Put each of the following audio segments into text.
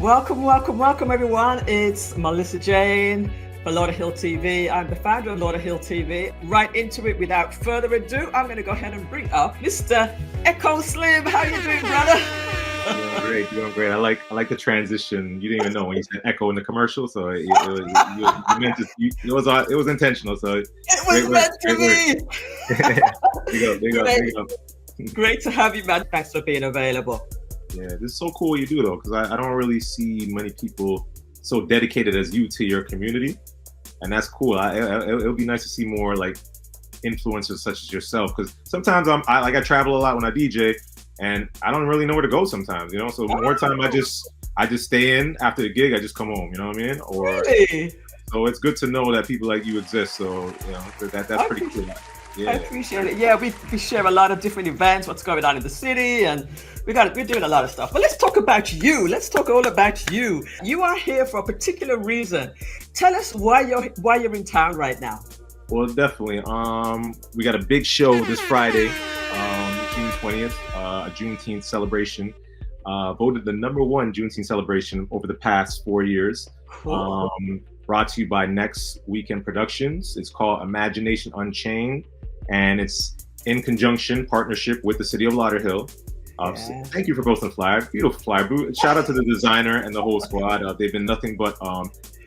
Welcome, welcome, welcome everyone. It's Millissa Jayne for Lauderhill TV. I'm the founder of Lauderhill TV. Right into it without further ado, I'm going to go ahead and bring up Mr. EchoSlim. How you doing, brother? Doing great. I like the transition. You didn't even know when you said echo in the commercial, so it was intentional. So it was meant to be. There you go. Great to have you, man. Thanks for being available. Yeah, this is so cool what you do though, because I don't really see many people so dedicated as you to your community, and that's cool. It would be nice to see more like influencers such as yourself, because sometimes I travel a lot when I DJ, and I don't really know where to go sometimes, you know. So more time I just stay in after the gig. I just come home, you know what I mean? Or really? So it's good to know that people like you exist. So you know that's pretty cool. Yeah. I appreciate it. Yeah, we share a lot of different events, what's going on in the city, and we're doing a lot of stuff. But let's talk about you. Let's talk all about you. You are here for a particular reason. Tell us why you're in town right now. Well, definitely. We got a big show this Friday, June 20th, a Juneteenth celebration. Voted the #1 Juneteenth celebration over the past 4 years. Cool. Brought to you by Next Weekend Productions. It's called Imagination Unchained, and it's in partnership with the city of Lauderhill. So thank you for posting the flyer. Beautiful flyer. Shout out to the designer and the whole squad. They've been nothing but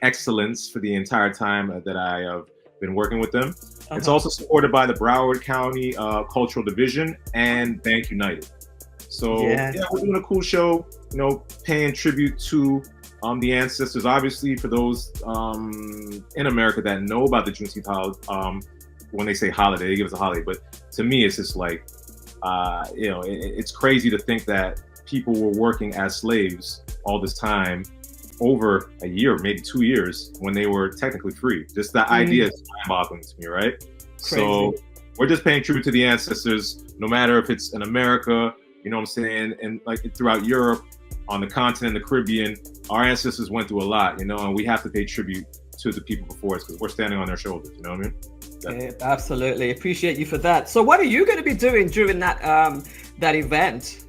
excellence for the entire time that I have been working with them. It's also supported by the Broward County Cultural Division and Bank United. So yeah, we're doing a cool show, you know, paying tribute to the ancestors. Obviously, for those in America that know about the Juneteenth holiday, when they say holiday, they give us a holiday. But to me, it's just like, it's crazy to think that people were working as slaves all this time, over a year, maybe 2 years, when they were technically free. Just that idea is mind-boggling to me, right? Crazy. So we're just paying tribute to the ancestors, no matter if it's in America, you know what I'm saying, and like throughout Europe, on the continent, the Caribbean. Our ancestors went through a lot, you know, and we have to pay tribute to the people before us because we're standing on their shoulders, you know what I mean? Yeah, absolutely. Appreciate you for that. So what are you going to be doing during that event?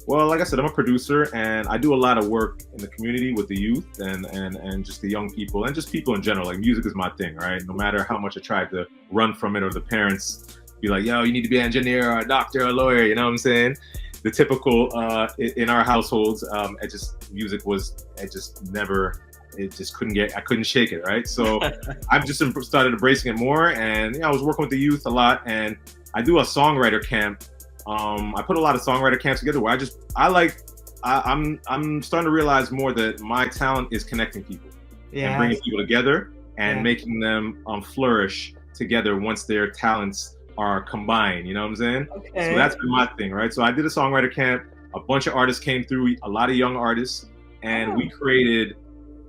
Well, like I said, I'm a producer, and I do a lot of work in the community with the youth and just the young people and just people in general. Like, music is my thing, right? No matter how much I try to run from it, or the parents be like, yo, you need to be an engineer or a doctor or a lawyer, you know what I'm saying? The typical in our households, I couldn't shake it, right? So I've just started embracing it more, and I was working with the youth a lot, and I do a songwriter camp. I put a lot of songwriter camps together where I'm starting to realize more that my talent is connecting people and bringing people together and making them flourish together once their talents are combined, you know what I'm saying? Okay. So that's been my thing, right? So I did a songwriter camp. A bunch of artists came through, a lot of young artists, and we created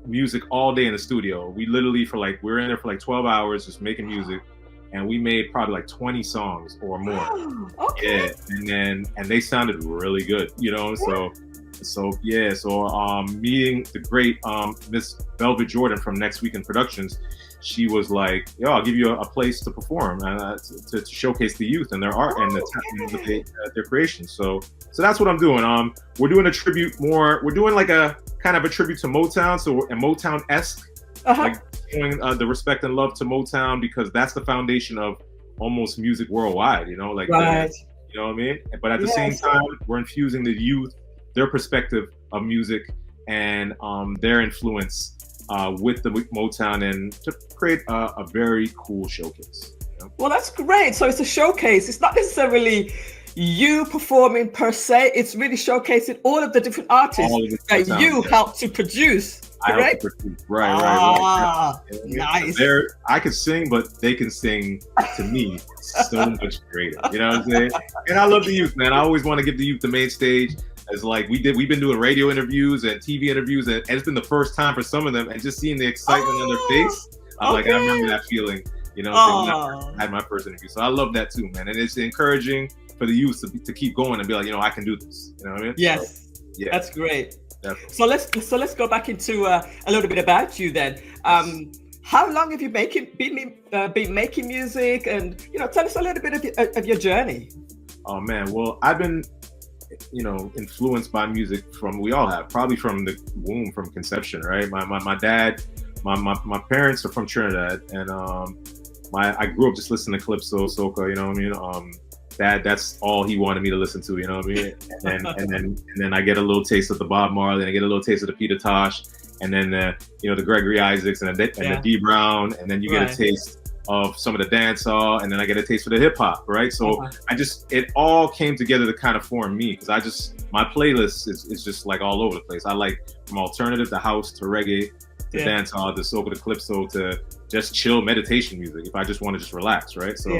music all day in the studio. We literally we're in there for 12 hours just making music, and we made probably 20 songs or more. Okay. Yeah, and they sounded really good, you know. So meeting the great Miss Belvit Jordan from Next Weekend Productions, she was like, yo, I'll give you a place to perform and to showcase the youth and their art and the talent their creation. So that's what I'm doing. We're doing a tribute more. We're doing like a kind of a tribute to Motown, so a Motown-esque, like showing the respect and love to Motown, because that's the foundation of almost music worldwide, you know, like, right. You know what I mean? But at the same time, we're infusing the youth, their perspective of music, and their influence with the Motown, and to create a very cool showcase. You know? Well, that's great. So it's a showcase. It's not necessarily you performing per se. It's really showcasing all of the different artists that you helped to produce. Correct? Right. Nice. I could sing, but they can sing to me so much greater. You know what I'm saying? And I love the youth, man. I always want to give the youth the main stage. As we've been doing radio interviews and TV interviews, and it's been the first time for some of them, and just seeing the excitement on their face, I remember that feeling, you know, when I had my first interview. So I love that too, man. And it's encouraging for the youth to keep going and be like, you know, I can do this. You know what I mean? Yes. So, yeah. That's great. Definitely. So let's go back into a little bit about you then. How long have you been making music, and tell us a little bit of your journey? Oh man, well, influenced by music we all have, probably from the womb, from conception, right? My dad, my parents are from Trinidad, and I grew up just listening to calypso, soca, you know what I mean? That's all he wanted me to listen to, you know what I mean? And then I get a little taste of the Bob Marley, and I get a little taste of the Peter Tosh, and then the Gregory Isaacs and the D Brown, and then you get a taste of some of the dancehall, and then I get a taste for the hip hop, right? So it all came together to kind of form me, because my playlist is just like all over the place. I like from alternative to house to reggae to dancehall to soca to calypso to just chill meditation music if I just want to just relax, right? So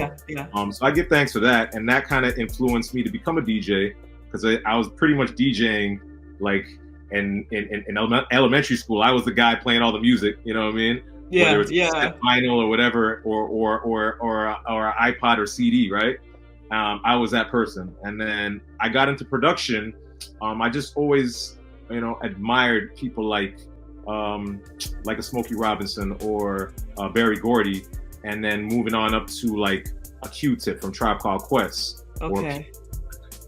so I give thanks for that, and that kind of influenced me to become a DJ, because I was pretty much DJing like in elementary school. I was the guy playing all the music, you know what I mean? Whether it's vinyl or whatever, or an iPod or CD, right? I was that person. And then I got into production. I just always, admired people like a Smokey Robinson or Berry Gordy, and then moving on up to like a Q-Tip from Tribe Called Quest. Okay.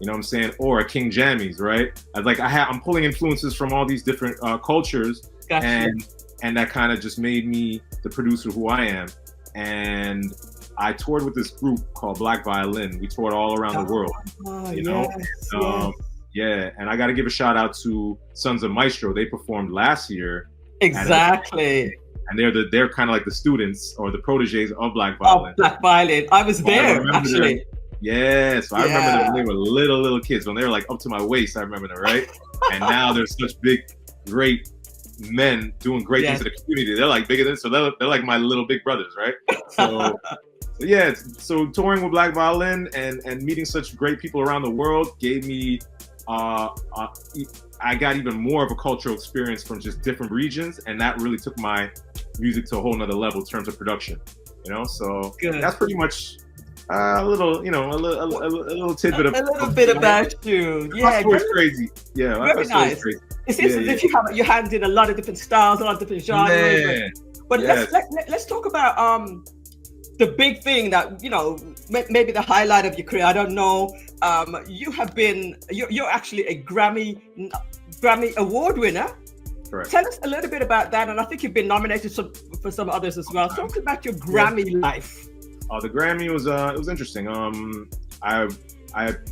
You know what I'm saying? Or a King Jammies, right? I'm pulling influences from all these different cultures. Gotcha. And that kind of just made me the producer who I am. And I toured with this group called Black Violin. We toured all around the world, you know? Yeah, and I got to give a shout out to Sons of Maestro. They performed last year. Exactly. And they're kind of like the students or the proteges of Black Violin. Black Violin. I was there, actually. Yeah, so I remember them when they were little kids, when they were like up to my waist. I remember them, right? And now they're such big, great men doing great things in the community. They're like bigger than, so they're like my little big brothers, right? So touring with Black Violin and meeting such great people around the world gave me I got even more of a cultural experience from just different regions, and that really took my music to a whole nother level in terms of production, so that's pretty much a little tidbit of a little bit about you. My story's crazy. Yeah, very nice. Crazy. It seems as if you handled a lot of different styles, a lot of different genres. But let's talk about the big thing that maybe the highlight of your career. I don't know. You're actually a Grammy Award winner. Correct. Tell us a little bit about that, and I think you've been nominated for some others as well. Talk about your Grammy life. The Grammy was it was interesting. I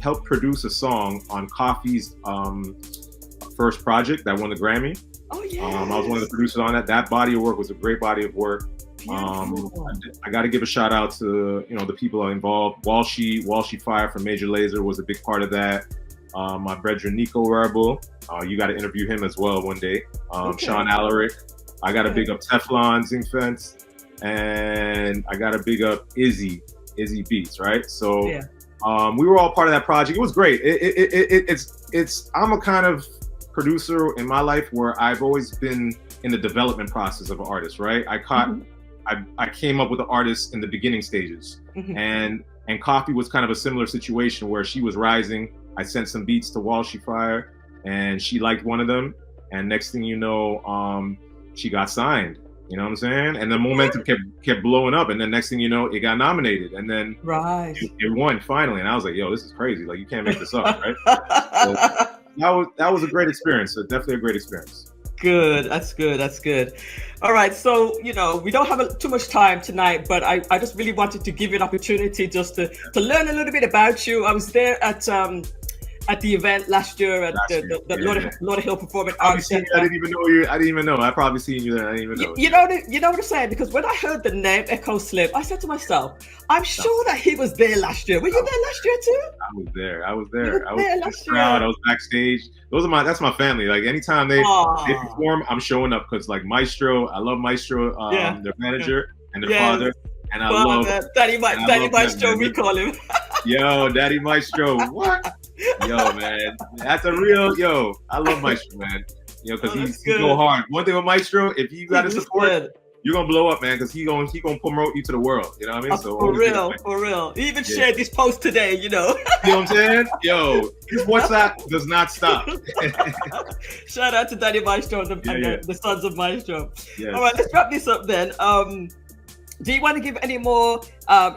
helped produce a song on Coffee's first project that won the Grammy. Oh yeah. I was one of the producers on that. That body of work was a great body of work. I got to give a shout out to the people involved. Walshy Fire from Major Lazer was a big part of that. My brethren Nico Rebel, you got to interview him as well one day. Sean Alaric, I got to big up Teflon Zingfence, and I got to big up Izzy Beats, right? So we were all part of that project. It was great. I'm a kind of producer in my life where I've always been in the development process of an artist, right? I came up with the artist in the beginning stages, and Coffee was kind of a similar situation where she was rising. I sent some beats to Walshy Fire, and she liked one of them, and next thing you know, she got signed. You know what I'm saying? And the momentum kept blowing up, and then next thing you know, it got nominated, and then it won finally. And I was like, "Yo, this is crazy! Like, you can't make this up, right?" So that was a great experience. So definitely a great experience. Good. That's good. All right. So, we don't have too much time tonight, but I just really wanted to give you an opportunity just to learn a little bit about you. I was there at the event last year at the Lauderhill Performing Arts Center. I didn't even know. I probably seen you there. I didn't even know. You know what I'm saying? Because when I heard the name EchoSlim, I said to myself, I'm sure that he was there last year. Were you there last year too? I was there. I was in the crowd. I was backstage. That's my family. Like, anytime they perform, I'm showing up, because like Maestro, I love Maestro, their manager and their father. And I love Daddy Maestro, we call him. Yo, Daddy Maestro, what? Yo, man, that's a real, I love Maestro, man. Because he's go hard. One thing with Maestro, if you got to support, you're going to blow up, man, because he gonna promote you to the world. You know what I mean? So for real. He even shared this post today, You know what I'm saying? Yo, his WhatsApp does not stop. Shout out to Daddy Maestro and the Sons of Maestro. Yes. All right, let's wrap this up then. Do you want to give any more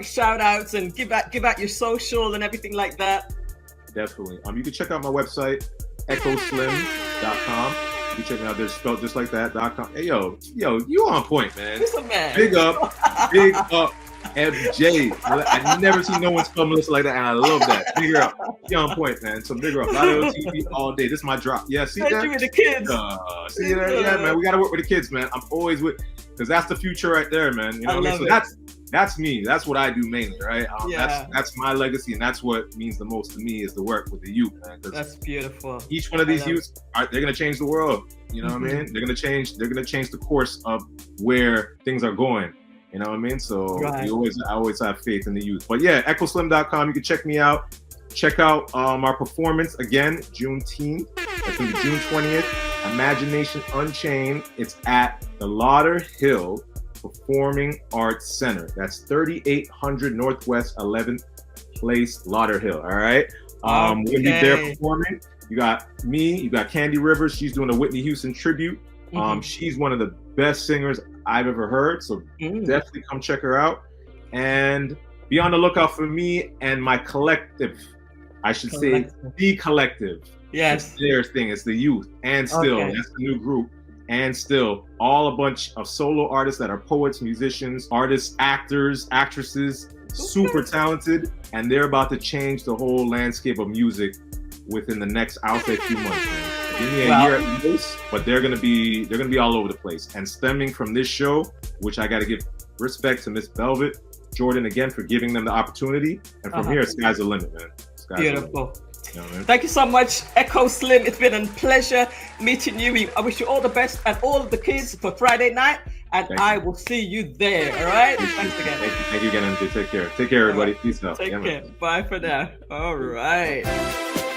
shout outs and give out your social and everything like that? Definitely. You can check out my website, EchoSlim.com. You can check me out there, spelled just like that, .com. Hey, yo, you on point, man. Listen, man. Big up, MJ. I never seen no one spell Millissa like that, and I love that. Big her up. You on point, man. So big her up. Lauderhill TV all day. This is my drop. Yeah, see that? You with the kids. See that? Yeah, man. We got to work with the kids, man. I'm always with, because that's the future right there, man. You know what I mean? So that's me. That's what I do mainly, right? That's my legacy, and that's what means the most to me is the work with the youth, man. That's beautiful. Each one of these youths, they're gonna change the world. You know what I mean? They're gonna change the course of where things are going. You know what I mean? So I always have faith in the youth. But yeah, EchoSlim.com. You can check me out. Check out our performance again, Juneteenth. It's gonna be June 20th. Imagination Unchained. It's at the Lauderhill Performing Arts Center. That's 3800 Northwest 11th Place, Lauderhill. All right. We're gonna be there performing. You got me. You got Candy Rivers. She's doing a Whitney Houston tribute. She's one of the best singers I've ever heard. So definitely come check her out. And be on the lookout for me and my collective. I should say the collective. Yes. It's their thing. It's the youth. And still, that's the new group. And still, all a bunch of solo artists that are poets, musicians, artists, actors, actresses, super talented, and they're about to change the whole landscape of music within the next, I'll say, few months. Man. Give me a year at least, but they're gonna be all over the place. And stemming from this show, which I got to give respect to Miss Belvit Jordan again for giving them the opportunity. And from here, sky's the limit, man. Beautiful. You know, thank you so much, EchoSlim. It's been a pleasure meeting you. I wish you all the best and all of the kids for Friday night, and I will see you there. All right. Thanks again. Thank you again, Andrew. Take care. Take care, everybody. Peace out. Take care. Bye for now. All right.